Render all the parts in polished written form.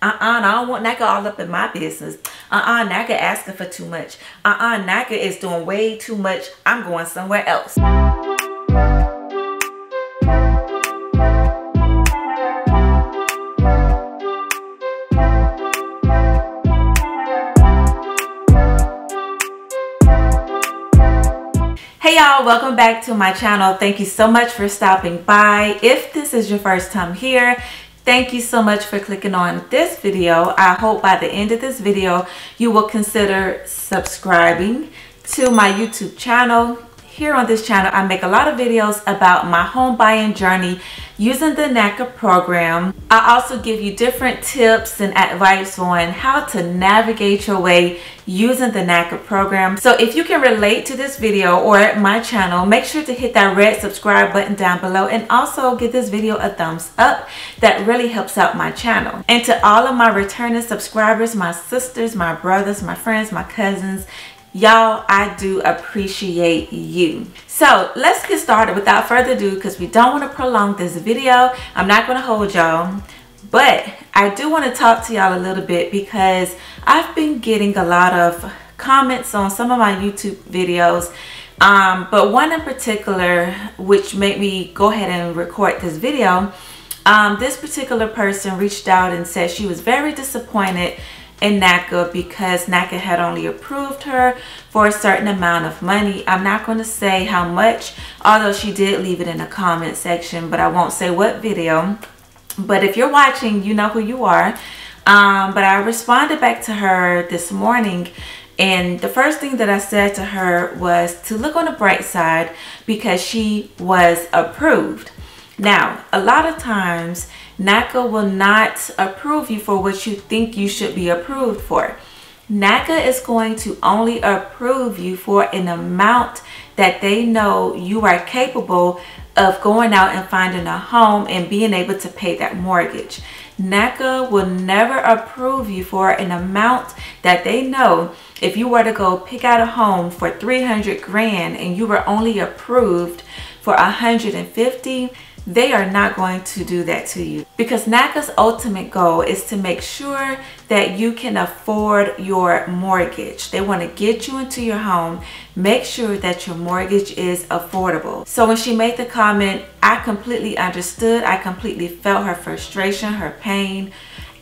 I don't want NACA all up in my business. NACA asking for too much. NACA is doing way too much. I'm going somewhere else. Hey y'all, welcome back to my channel. Thank you so much for stopping by. If this is your first time here, thank you so much for clicking on this video. I hope by the end of this video, you will consider subscribing to my YouTube channel. Here on this channel, I make a lot of videos about my home buying journey using the NACA program. I also give you different tips and advice on how to navigate your way using the NACA program. So if you can relate to this video or my channel, make sure to hit that red subscribe button down below and also give this video a thumbs up. That really helps out my channel. And to all of my returning subscribers, my sisters, my brothers, my friends, my cousins, y'all, I do appreciate you. So let's get started without further ado, because we don't want to prolong this video. I'm not going to hold y'all, but I do want to talk to y'all a little bit because I've been getting a lot of comments on some of my YouTube videos, but one in particular which made me go ahead and record this video. This particular person reached out and said she was very disappointed in NACA because NACA had only approved her for a certain amount of money. I'm not going to say how much, although she did leave it in the comment section, but I won't say what video. But if you're watching, you know who you are. But I responded back to her this morning, and the first thing that I said to her was to look on the bright side because she was approved. Now, a lot of times, NACA will not approve you for what you think you should be approved for. NACA is going to only approve you for an amount that they know you are capable of going out and finding a home and being able to pay that mortgage. NACA will never approve you for an amount that they know if you were to go pick out a home for 300 grand and you were only approved for 150, they are not going to do that to you, because NACA's ultimate goal is to make sure that you can afford your mortgage. They want to get you into your home, make sure that your mortgage is affordable. So when she made the comment, I completely understood. I completely felt her frustration, her pain.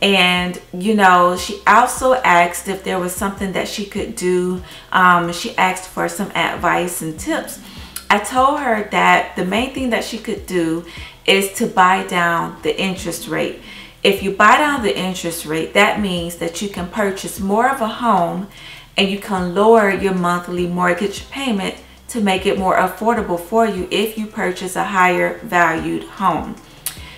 And you know, she also asked if there was something that she could do. She asked for some advice and tips. I told her that the main thing that she could do is to buy down the interest rate. If you buy down the interest rate, that means that you can purchase more of a home and you can lower your monthly mortgage payment to make it more affordable for you if you purchase a higher valued home.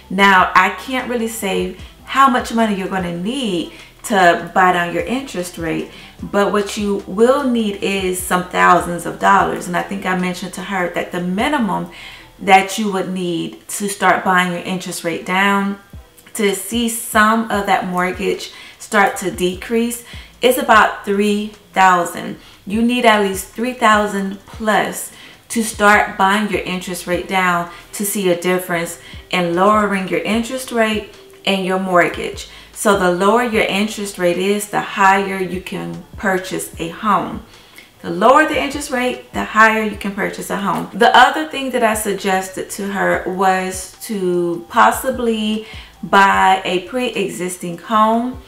Now, I can't really say how much money you're going to need to buy down your interest rate, but what you will need is some thousands of dollars. And I think I mentioned to her that the minimum that you would need to start buying your interest rate down to see some of that mortgage start to decrease is about $3,000. You need at least $3,000 plus to start buying your interest rate down to see a difference in lowering your interest rate and your mortgage. So the lower your interest rate is, the higher you can purchase a home. The lower the interest rate, the higher you can purchase a home. The other thing that I suggested to her was to possibly buy a pre-existing home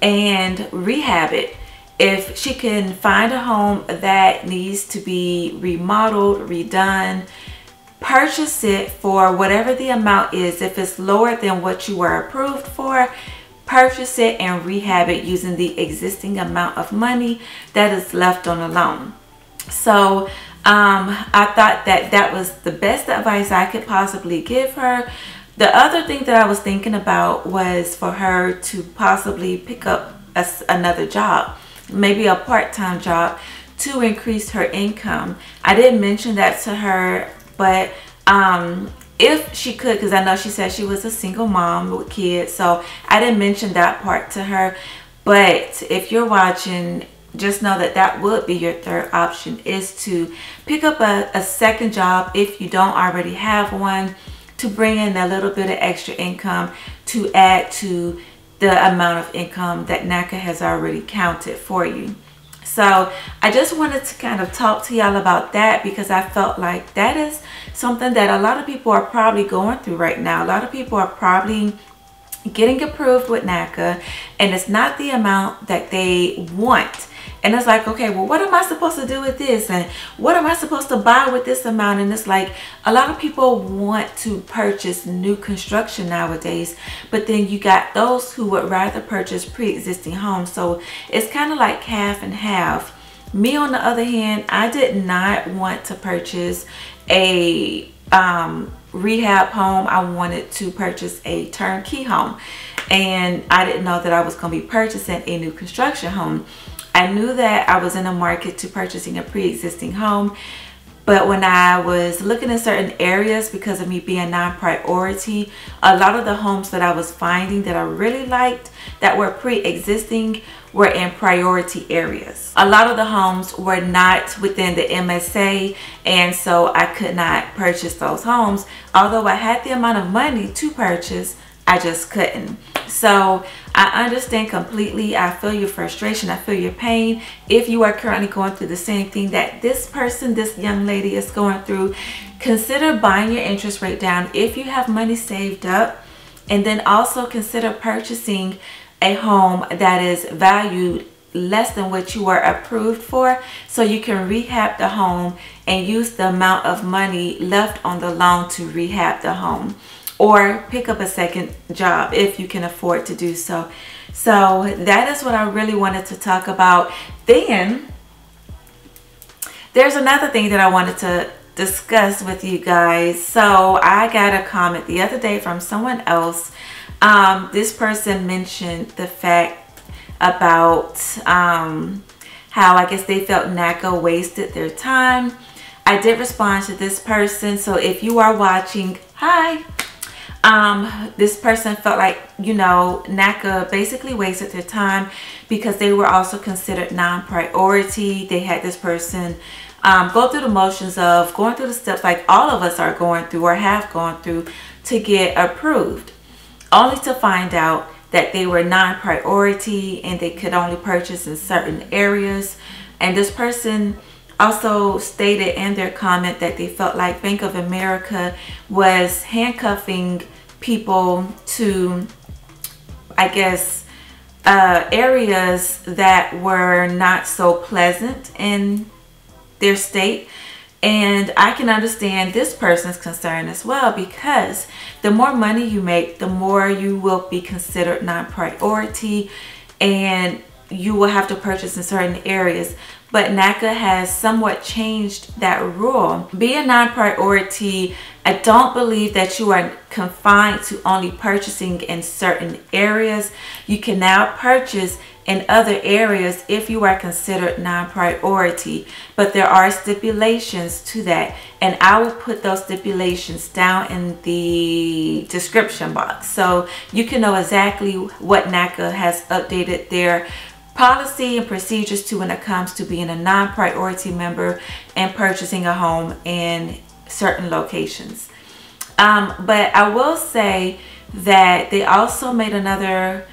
and rehab it. If she can find a home that needs to be remodeled, redone, purchase it for whatever the amount is. If it's lower than what you were approved for, purchase it and rehab it using the existing amount of money that is left on the loan. So I thought that that was the best advice I could possibly give her. The other thing that I was thinking about was for her to possibly pick up another job, maybe a part-time job, to increase her income. I didn't mention that to her, but if she could, because I know she said she was a single mom with kids, so I didn't mention that part to her. But if you're watching, just know that that would be your third option, is to pick up a second job if you don't already have one, to bring in a little bit of extra income to add to the amount of income that NACA has already counted for you. So I just wanted to kind of talk to y'all about that, because I felt like that is something that a lot of people are probably going through right now. A lot of people are probably getting approved with NACA, and it's not the amount that they want. And it's like, okay, well, what am I supposed to do with this? And what am I supposed to buy with this amount? And it's like, a lot of people want to purchase new construction nowadays, but then you got those who would rather purchase pre-existing homes. So it's kind of like half and half. Me, on the other hand, I did not want to purchase a rehab home. I wanted to purchase a turnkey home, and I didn't know that I was going to be purchasing a new construction home. I knew that I was in the market to purchasing a pre-existing home, but when I was looking at certain areas, because of me being non-priority, a lot of the homes that I was finding that I really liked that were pre-existing were in priority areas. A lot of the homes were not within the MSA, and so I could not purchase those homes. Although I had the amount of money to purchase, I just couldn't. So I understand completely. I feel your frustration. I feel your pain. If you are currently going through the same thing that this person, this young lady, is going through, consider buying your interest rate down if you have money saved up, and then also consider purchasing a home that is valued less than what you are approved for, so you can rehab the home and use the amount of money left on the loan to rehab the home, or pick up a second job if you can afford to do so. So that is what I really wanted to talk about. Then there's another thing that I wanted to discuss with you guys. So I got a comment the other day from someone else. This person mentioned the fact about how I guess they felt NACA wasted their time. I did respond to this person. So if you are watching, hi. This person felt like, you know, NACA basically wasted their time because they were also considered non-priority. They had this person go through the motions of going through the steps like all of us are going through or have gone through to get approved, only to find out that they were non-priority and they could only purchase in certain areas. And this person also stated in their comment that they felt like Bank of America was handcuffing people to, I guess, areas that were not so pleasant in their state. And I can understand this person's concern as well, because the more money you make, the more you will be considered non-priority and you will have to purchase in certain areas. But NACA has somewhat changed that rule. Being non-priority, I don't believe that you are confined to only purchasing in certain areas. You can now purchase in other areas if you are considered non-priority, but there are stipulations to that, and I will put those stipulations down in the description box so you can know exactly what NACA has updated their policy and procedures to when it comes to being a non-priority member and purchasing a home in certain locations. But I will say that they also made another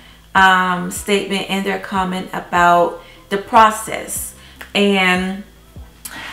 statement in their comment about the process, and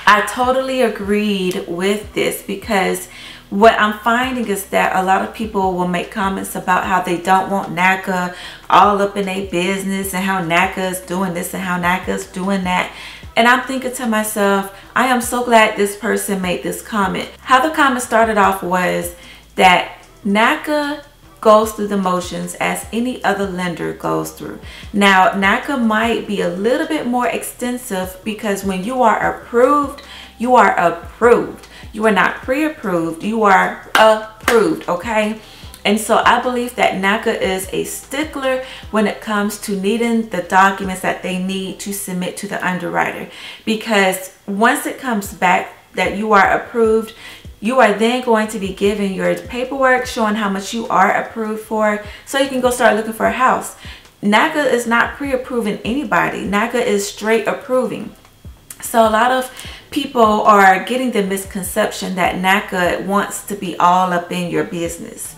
I totally agreed with this, because what I'm finding is that a lot of people will make comments about how they don't want NACA all up in their business and how NACA is doing this and how NACA is doing that. And I'm thinking to myself, I am so glad this person made this comment. How the comment started off was that NACA goes through the motions as any other lender goes through. Now, NACA might be a little bit more extensive, because when you are approved, you are approved. You are not pre-approved, you are approved, okay? And so I believe that NACA is a stickler when it comes to needing the documents that they need to submit to the underwriter. Because once it comes back that you are approved, you are then going to be given your paperwork showing how much you are approved for, so you can go start looking for a house. NACA is not pre-approving anybody. NACA is straight approving. So a lot of people are getting the misconception that NACA wants to be all up in your business.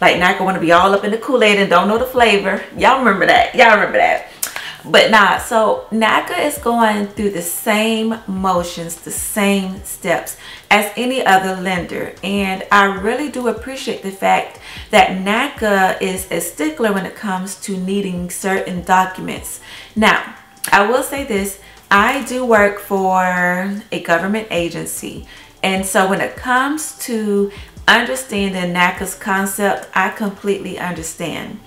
Like NACA want to be all up in the Kool-Aid and don't know the flavor. Y'all remember that? Y'all remember that? But nah, so NACA is going through the same motions, the same steps as any other lender. And I really do appreciate the fact that NACA is a stickler when it comes to needing certain documents. Now, I will say this, I do work for a government agency. And so when it comes to understanding NACA's concept, I completely understand,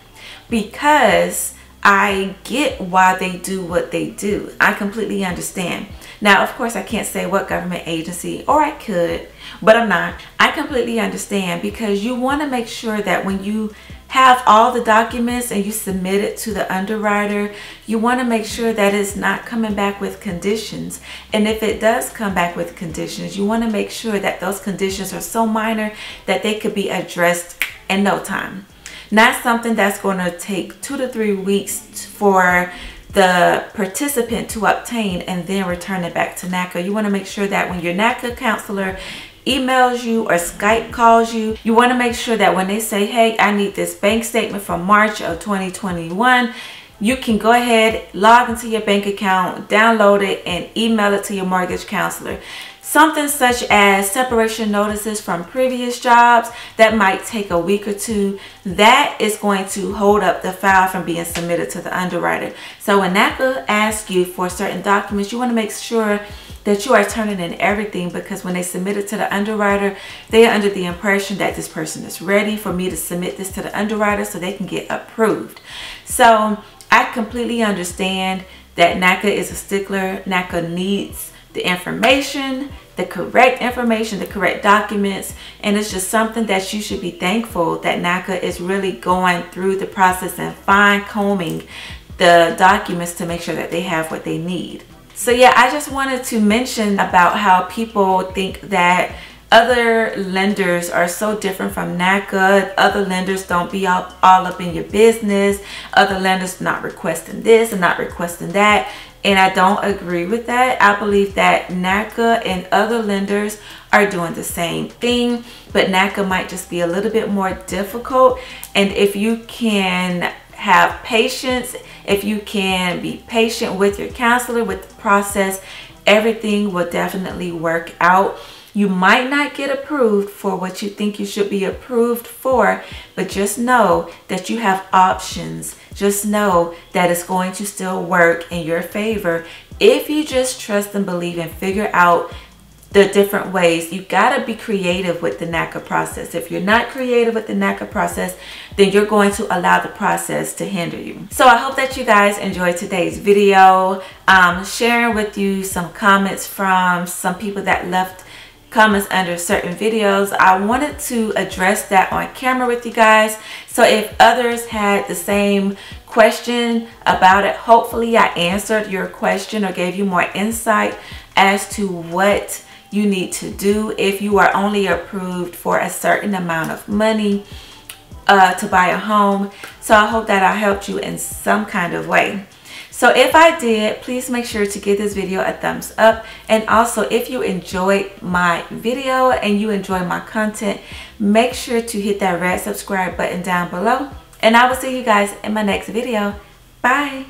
because I get why they do what they do. I completely understand. Now, of course, I can't say what government agency, or I could, but I'm not. I completely understand, because you want to make sure that when you have all the documents and you submit it to the underwriter, you want to make sure that it's not coming back with conditions. And if it does come back with conditions, you want to make sure that those conditions are so minor that they could be addressed in no time. Not something that's going to take 2 to 3 weeks for the participant to obtain and then return it back to NACA. You want to make sure that when your NACA counselor emails you or Skype calls you, you want to make sure that when they say, hey, I need this bank statement from March of 2021, you can go ahead, log into your bank account, download it, and email it to your mortgage counselor. Something such as separation notices from previous jobs that might take a week or two, that is going to hold up the file from being submitted to the underwriter. So when NACA asks you for certain documents, you want to make sure that you are turning in everything, because when they submit it to the underwriter, they are under the impression that this person is ready for me to submit this to the underwriter so they can get approved. So I completely understand that NACA is a stickler. NACA needs the information, the correct information, the correct documents, and it's just something that you should be thankful that NACA is really going through the process and fine-combing the documents to make sure that they have what they need. So yeah, I just wanted to mention about how people think that other lenders are so different from NACA. Other lenders don't be all up in your business. Other lenders not requesting this and not requesting that. And I don't agree with that. I believe that NACA and other lenders are doing the same thing, but NACA might just be a little bit more difficult. And if you can have patience, if you can be patient with your counselor, with the process, everything will definitely work out. You might not get approved for what you think you should be approved for, but just know that you have options. Just know that it's going to still work in your favor if you just trust and believe and figure out the different ways. You gotta be creative with the NACA process. If you're not creative with the NACA process, then you're going to allow the process to hinder you. So I hope that you guys enjoyed today's video. Sharing with you some comments from some people that left comments under certain videos. I wanted to address that on camera with you guys. So if others had the same question about it, hopefully I answered your question or gave you more insight as to what you need to do if you are only approved for a certain amount of money to buy a home. So I hope that I helped you in some kind of way. So if I did, please make sure to give this video a thumbs up. And also, if you enjoyed my video and you enjoy my content, make sure to hit that red subscribe button down below. And I will see you guys in my next video. Bye.